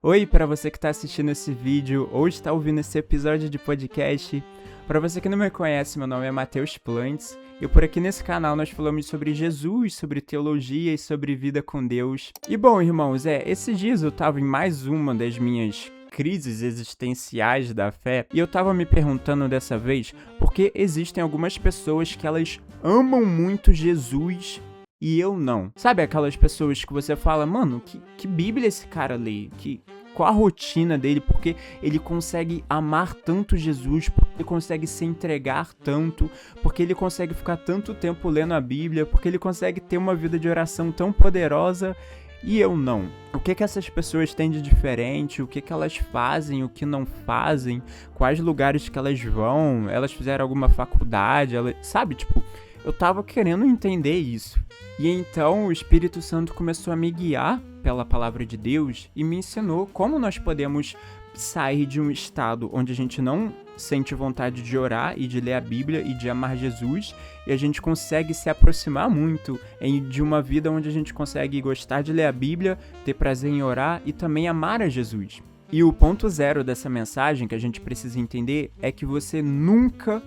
Oi, para você que está assistindo esse vídeo ou está ouvindo esse episódio de podcast. Para você que não me conhece, meu nome é Matheus Plantes e por aqui nesse canal nós falamos sobre Jesus, sobre teologia e sobre vida com Deus. E bom, irmãos, esses dias eu estava em mais uma das minhas crises existenciais da fé e eu estava me perguntando dessa vez porque existem algumas pessoas que elas amam muito Jesus e eu não. Sabe aquelas pessoas que você fala, mano, que Bíblia esse cara lê? Qual a rotina dele? Porque ele consegue amar tanto Jesus, porque ele consegue se entregar tanto, porque ele consegue ficar tanto tempo lendo a Bíblia, porque ele consegue ter uma vida de oração tão poderosa e eu não. O que essas pessoas têm de diferente? O que elas fazem? O que não fazem? Quais lugares que elas vão? Elas fizeram alguma faculdade? Sabe, eu tava querendo entender isso. E então o Espírito Santo começou a me guiar pela palavra de Deus e me ensinou como nós podemos sair de um estado onde a gente não sente vontade de orar e de ler a Bíblia e de amar Jesus, e a gente consegue se aproximar muito de uma vida onde a gente consegue gostar de ler a Bíblia, ter prazer em orar e também amar a Jesus. E o ponto zero dessa mensagem que a gente precisa entender é que você nunca,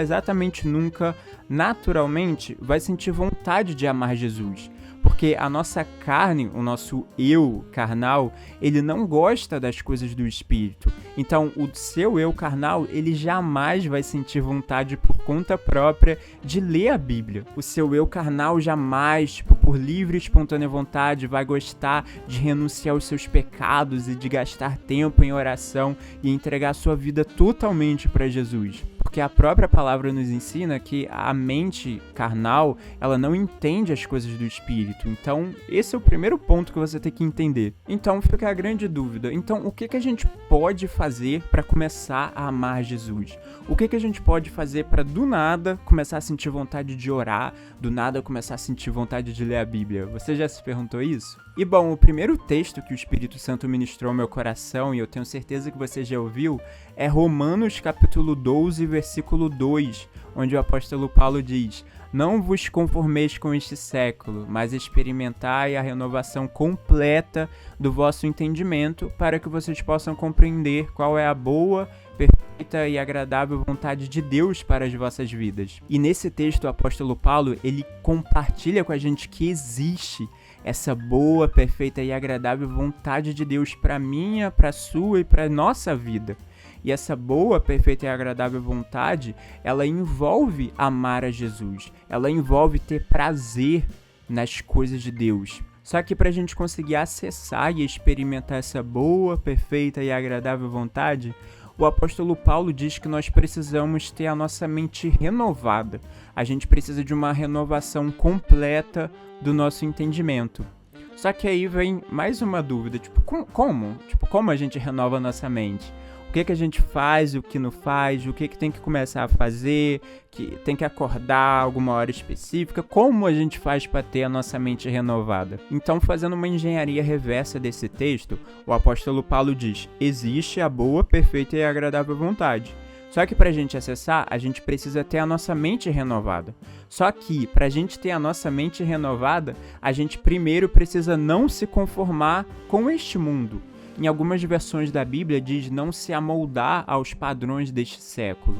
exatamente nunca, naturalmente, vai sentir vontade de amar Jesus. Porque a nossa carne, o nosso eu carnal, ele não gosta das coisas do Espírito. Então, o seu eu carnal, ele jamais vai sentir vontade por conta própria de ler a Bíblia. O seu eu carnal jamais, por livre e espontânea vontade, vai gostar de renunciar aos seus pecados e de gastar tempo em oração e entregar sua vida totalmente para Jesus. Porque a própria palavra nos ensina que a mente carnal, ela não entende as coisas do Espírito. Então, esse é o primeiro ponto que você tem que entender. Então, fica a grande dúvida. Então, o que a gente pode fazer para começar a amar Jesus? O que a gente pode fazer para, do nada, começar a sentir vontade de orar? Do nada, começar a sentir vontade de ler a Bíblia? Você já se perguntou isso? E bom, o primeiro texto que o Espírito Santo ministrou ao meu coração, e eu tenho certeza que você já ouviu, é Romanos capítulo 12, versículo 2, onde o apóstolo Paulo diz: "Não vos conformeis com este século, mas experimentai a renovação completa do vosso entendimento, para que vocês possam compreender qual é a boa, perfeita e agradável vontade de Deus para as vossas vidas." E nesse texto o apóstolo Paulo, ele compartilha com a gente que existe essa boa, perfeita e agradável vontade de Deus para a minha, para a sua e para a nossa vida. E essa boa, perfeita e agradável vontade, ela envolve amar a Jesus. Ela envolve ter prazer nas coisas de Deus. Só que para a gente conseguir acessar e experimentar essa boa, perfeita e agradável vontade, o apóstolo Paulo diz que nós precisamos ter a nossa mente renovada. A gente precisa de uma renovação completa do nosso entendimento. Só que aí vem mais uma dúvida, como? Como a gente renova a nossa mente? O que a gente faz, o que não faz, o que tem que começar a fazer, que tem que acordar alguma hora específica, como a gente faz para ter a nossa mente renovada? Então, fazendo uma engenharia reversa desse texto, o apóstolo Paulo diz: existe a boa, perfeita e agradável vontade. Só que para a gente acessar, a gente precisa ter a nossa mente renovada. Só que para a gente ter a nossa mente renovada, a gente primeiro precisa não se conformar com este mundo. Em algumas versões da Bíblia diz não se amoldar aos padrões deste século.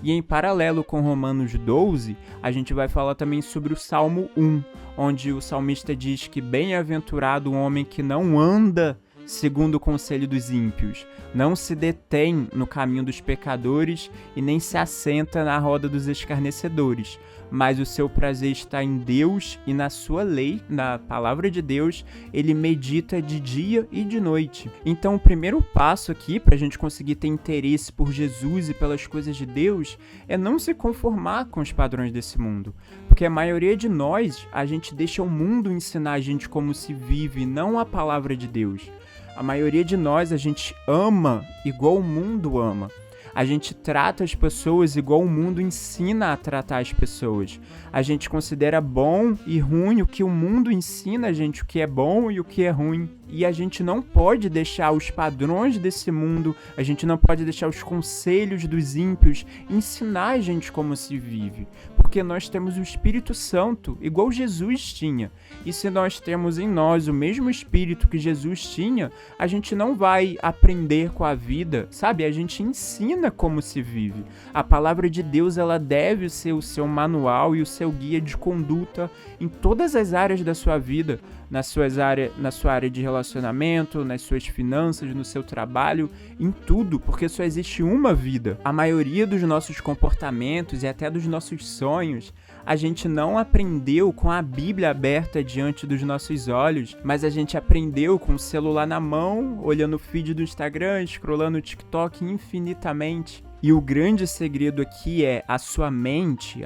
E em paralelo com Romanos 12, a gente vai falar também sobre o Salmo 1, onde o salmista diz que bem-aventurado o homem que não anda segundo o conselho dos ímpios, não se detém no caminho dos pecadores e nem se assenta na roda dos escarnecedores, mas o seu prazer está em Deus e na sua lei, na palavra de Deus, ele medita de dia e de noite. Então o primeiro passo aqui para a gente conseguir ter interesse por Jesus e pelas coisas de Deus é não se conformar com os padrões desse mundo, porque a maioria de nós, a gente deixa o mundo ensinar a gente como se vive, não a palavra de Deus. A maioria de nós, a gente ama igual o mundo ama. A gente trata as pessoas igual o mundo ensina a tratar as pessoas. A gente considera bom e ruim o que o mundo ensina a gente, o que é bom e o que é ruim. E a gente não pode deixar os padrões desse mundo, a gente não pode deixar os conselhos dos ímpios ensinar a gente como se vive. porque nós temos o Espírito Santo, igual Jesus tinha. E se nós temos em nós o mesmo Espírito que Jesus tinha, a gente não vai aprender com a vida, sabe? A gente ensina como se vive. A palavra de Deus, ela deve ser o seu manual e o seu guia de conduta em todas as áreas da sua vida, na sua área de relacionamento, nas suas finanças, no seu trabalho, em tudo, porque só existe uma vida. A maioria dos nossos comportamentos e até dos nossos sonhos, a gente não aprendeu com a Bíblia aberta diante dos nossos olhos, mas a gente aprendeu com o celular na mão, olhando o feed do Instagram, scrollando o TikTok infinitamente. E o grande segredo aqui é a sua mente,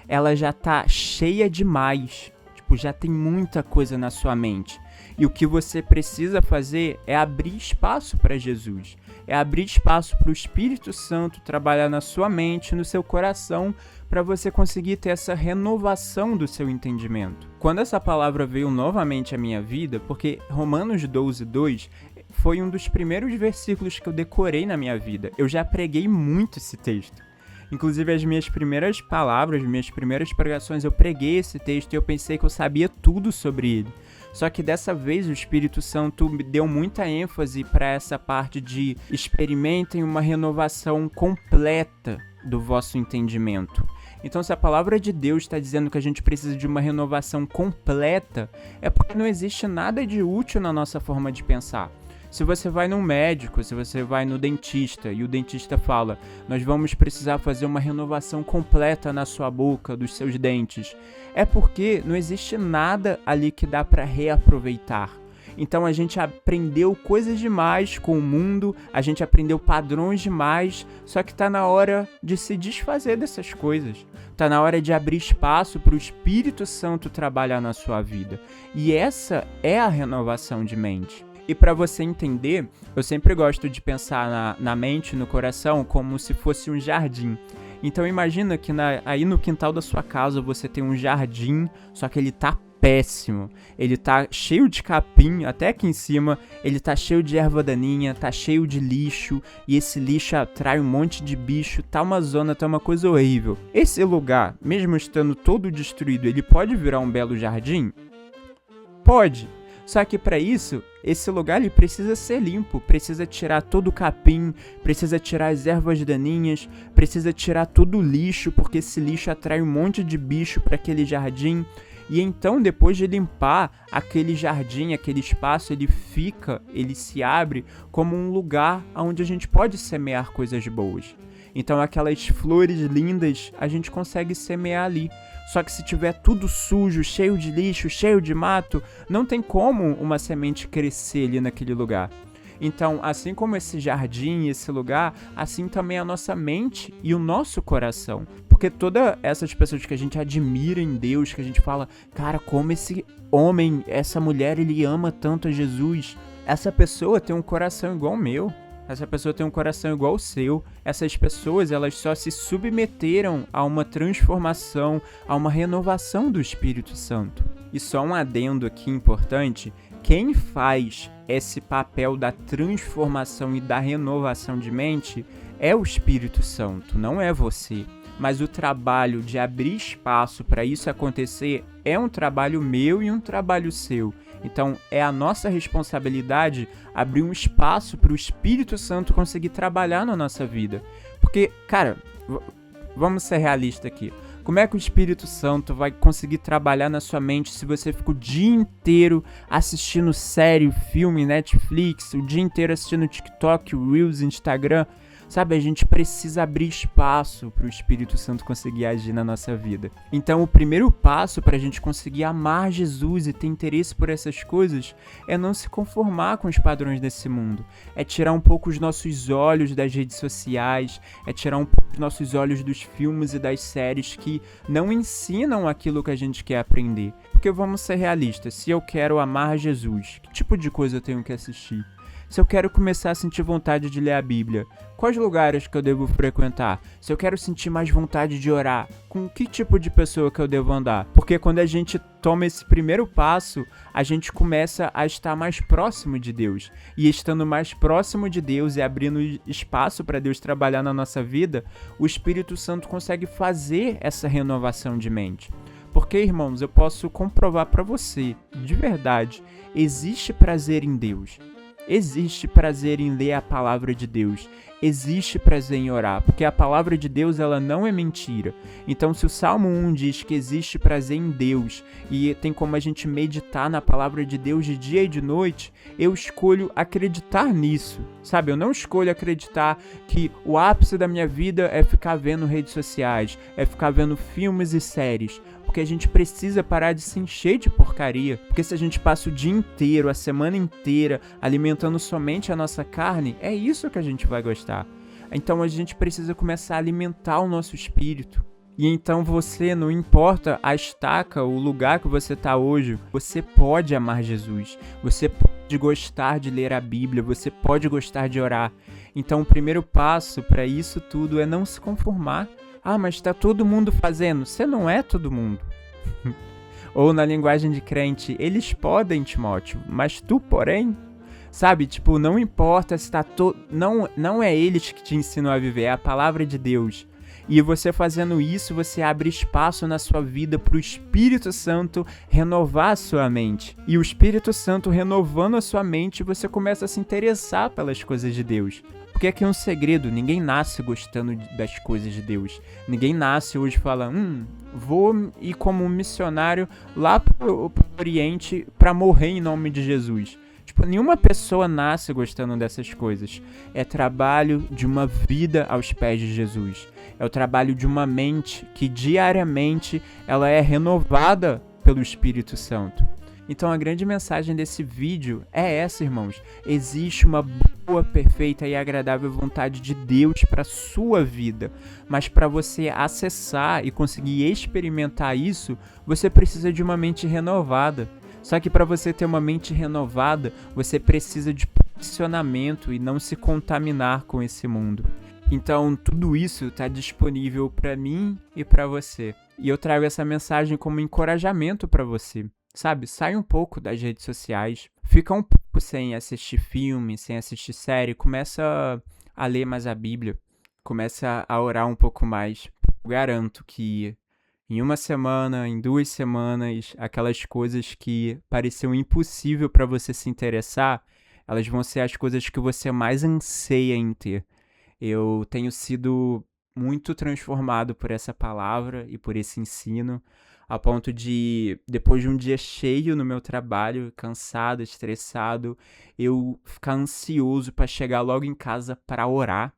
ela já tá cheia demais. Já tem muita coisa na sua mente. E o que você precisa fazer é abrir espaço para Jesus. É abrir espaço para o Espírito Santo trabalhar na sua mente, no seu coração, para você conseguir ter essa renovação do seu entendimento. Quando essa palavra veio novamente à minha vida, porque Romanos 12:2 foi um dos primeiros versículos que eu decorei na minha vida. Eu já preguei muito esse texto. Inclusive, as minhas primeiras palavras, minhas primeiras pregações, eu preguei esse texto e eu pensei que eu sabia tudo sobre ele. Só que dessa vez o Espírito Santo me deu muita ênfase para essa parte de experimentem uma renovação completa do vosso entendimento. Então, se a palavra de Deus está dizendo que a gente precisa de uma renovação completa, é porque não existe nada de útil na nossa forma de pensar. Se você vai num médico, se você vai no dentista e o dentista fala, nós vamos precisar fazer uma renovação completa na sua boca, dos seus dentes, é porque não existe nada ali que dá para reaproveitar. Então a gente aprendeu coisas demais com o mundo, a gente aprendeu padrões demais, só que tá na hora de se desfazer dessas coisas. Tá na hora de abrir espaço para o Espírito Santo trabalhar na sua vida. E essa é a renovação de mente. E para você entender, eu sempre gosto de pensar na mente, no coração, como se fosse um jardim. Então imagina que aí no quintal da sua casa você tem um jardim, só que ele tá péssimo. Ele tá cheio de capim, até aqui em cima, ele tá cheio de erva daninha, tá cheio de lixo, e esse lixo atrai um monte de bicho, tá uma zona, tá uma coisa horrível. Esse lugar, mesmo estando todo destruído, ele pode virar um belo jardim? Pode. Só que para isso, esse lugar ele precisa ser limpo, precisa tirar todo o capim, precisa tirar as ervas daninhas, precisa tirar todo o lixo, porque esse lixo atrai um monte de bicho para aquele jardim. E então, depois de limpar aquele jardim, aquele espaço, ele se abre como um lugar onde a gente pode semear coisas boas. Então, aquelas flores lindas, a gente consegue semear ali. Só que se tiver tudo sujo, cheio de lixo, cheio de mato, não tem como uma semente crescer ali naquele lugar. Então, assim como esse jardim, esse lugar, assim também a nossa mente e o nosso coração. Porque todas essas pessoas que a gente admira em Deus, que a gente fala, cara, como esse homem, essa mulher, ele ama tanto a Jesus. Essa pessoa tem um coração igual ao meu. Essa pessoa tem um coração igual ao seu. Essas pessoas, elas só se submeteram a uma transformação, a uma renovação do Espírito Santo. E só um adendo aqui importante, quem faz esse papel da transformação e da renovação de mente é o Espírito Santo, não é você. Mas o trabalho de abrir espaço para isso acontecer é um trabalho meu e um trabalho seu. Então, é a nossa responsabilidade abrir um espaço para o Espírito Santo conseguir trabalhar na nossa vida. Porque, cara, vamos ser realistas aqui. Como é que o Espírito Santo vai conseguir trabalhar na sua mente se você fica o dia inteiro assistindo série, filme, Netflix, o dia inteiro assistindo TikTok, Reels, Instagram? Sabe, a gente precisa abrir espaço para o Espírito Santo conseguir agir na nossa vida. Então, o primeiro passo para a gente conseguir amar Jesus e ter interesse por essas coisas é não se conformar com os padrões desse mundo. É tirar um pouco os nossos olhos das redes sociais, é tirar um pouco os nossos olhos dos filmes e das séries que não ensinam aquilo que a gente quer aprender. Porque vamos ser realistas, se eu quero amar Jesus, que tipo de coisa eu tenho que assistir? Se eu quero começar a sentir vontade de ler a Bíblia, quais lugares que eu devo frequentar? Se eu quero sentir mais vontade de orar, com que tipo de pessoa que eu devo andar? Porque quando a gente toma esse primeiro passo, a gente começa a estar mais próximo de Deus. E estando mais próximo de Deus e abrindo espaço para Deus trabalhar na nossa vida, o Espírito Santo consegue fazer essa renovação de mente. Porque, irmãos, eu posso comprovar para você, de verdade, existe prazer em Deus. Existe prazer em ler a palavra de Deus. Existe prazer em orar, porque a palavra de Deus ela não é mentira. Então, se o Salmo 1 diz que existe prazer em Deus e tem como a gente meditar na palavra de Deus de dia e de noite, eu escolho acreditar nisso, sabe? Eu não escolho acreditar que o ápice da minha vida é ficar vendo redes sociais, é ficar vendo filmes e séries. Porque a gente precisa parar de se encher de porcaria. Porque se a gente passa o dia inteiro, a semana inteira, alimentando somente a nossa carne, é isso que a gente vai gostar. Então a gente precisa começar a alimentar o nosso espírito. E então você, não importa a estaca, o lugar que você está hoje, você pode amar Jesus. Você pode gostar de ler a Bíblia, você pode gostar de orar. Então o primeiro passo para isso tudo é não se conformar. Ah, mas está todo mundo fazendo. Você não é todo mundo. Ou na linguagem de crente, eles podem, Timóteo, mas tu, porém, sabe? Tipo, não importa se tá não é eles que te ensinam a viver, é a palavra de Deus. E você fazendo isso, você abre espaço na sua vida para o Espírito Santo renovar a sua mente. E o Espírito Santo renovando a sua mente, você começa a se interessar pelas coisas de Deus. Porque aqui é um segredo, ninguém nasce gostando das coisas de Deus. Ninguém nasce hoje e fala, vou ir como um missionário lá pro Oriente para morrer em nome de Jesus. Tipo, nenhuma pessoa nasce gostando dessas coisas. É trabalho de uma vida aos pés de Jesus. É o trabalho de uma mente que diariamente ela é renovada pelo Espírito Santo. Então a grande mensagem desse vídeo é essa, irmãos. Existe uma boa, perfeita e agradável vontade de Deus para a sua vida. Mas para você acessar e conseguir experimentar isso, você precisa de uma mente renovada. Só que para você ter uma mente renovada, você precisa de posicionamento e não se contaminar com esse mundo. Então tudo isso está disponível para mim e para você. E eu trago essa mensagem como encorajamento para você. Sabe, sai um pouco das redes sociais, fica um pouco sem assistir filme, sem assistir série, começa a ler mais a Bíblia, começa a orar um pouco mais. Eu garanto que em uma semana, em 2 semanas, aquelas coisas que pareciam impossível para você se interessar, elas vão ser as coisas que você mais anseia em ter. Eu tenho sido muito transformado por essa palavra e por esse ensino, a ponto de, depois de um dia cheio no meu trabalho, cansado, estressado, eu ficar ansioso para chegar logo em casa para orar,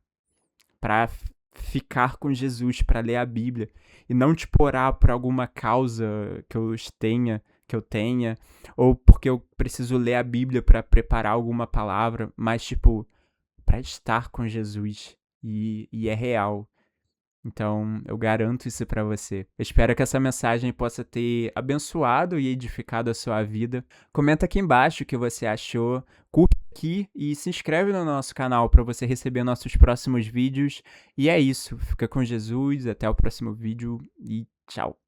para ficar com Jesus, para ler a Bíblia, e não tipo orar por alguma causa que eu tenha, ou porque eu preciso ler a Bíblia para preparar alguma palavra, mas tipo, para estar com Jesus, e é real. Então, eu garanto isso pra você. Eu espero que essa mensagem possa ter abençoado e edificado a sua vida. Comenta aqui embaixo o que você achou, curte aqui e se inscreve no nosso canal para você receber nossos próximos vídeos. E é isso, fica com Jesus, até o próximo vídeo e tchau!